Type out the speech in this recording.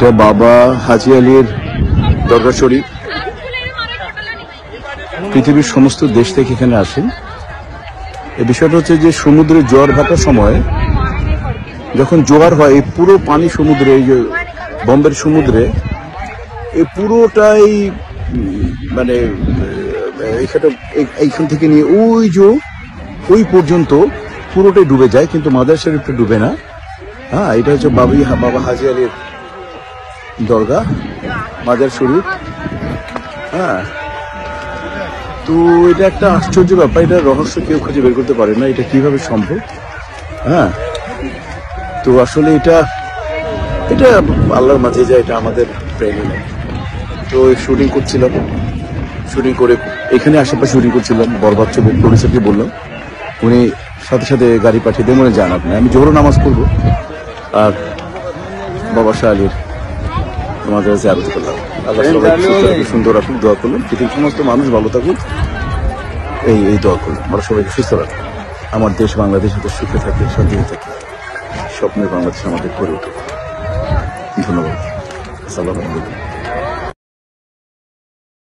এটা বাবা হাজি আলীর দরগা শরীফ। পৃথিবীর সমস্ত দেশ থেকে এখানে আসেন। এই বিষয়টা হচ্ছে যে সমুদ্রে জোয়ার ভাটার সময় যখন জোয়ার হয়, এই পুরো পানি সমুদ্রে, এই যে বম্বের সমুদ্রে, এই পুরোটাই মানে এইখান থেকে নিয়ে ওই পর্যন্ত পুরোটাই ডুবে যায়, কিন্তু মাদার শরীফটা ডুবে না। হ্যাঁ, এটা হচ্ছে বাবা হাজি আলীর দরগা, মাজার শরীফ। হ্যাঁ, তো এটা একটা আশ্চর্য ব্যাপার, এটা রহস্য কেউ খুঁজে বের করতে পারে না, এটা কিভাবে সম্ভব। হ্যাঁ, তো আসলে এটা আল্লাহর মাঝে যায়, এটা আমাদের প্রেমে নেই। তো শুটিং করছিলাম, শুটিং করে এখানে আশেপাশে শুটিং করছিলাম। বরবাদ ছবির প্রডিউসারকে বললাম, উনি সাথে সাথে গাড়ি পাঠিয়ে দিয়ে মনে যান আপনি, আমি জোহর নামাজ পড়বো আর বাবা শাহ আলীর তোমাদের কাছে আরতি করলাম। আল্লাহ সবাইকে সুন্দর রাখুন, দোয়া করলাম। পৃথিবীর সমস্ত মানুষ ভালো থাকুক, এই দোয়া করলাম। আমরা সবাইকে সুস্থ রাখুন, আমার দেশ বাংলাদেশ যাতে সুখে থাকে, শান্তিতে থাকে, স্বপ্নের বাংলাদেশ আমাদের গড়ে উঠুক। ধন্যবাদ। আসসালামু আলাইকুম।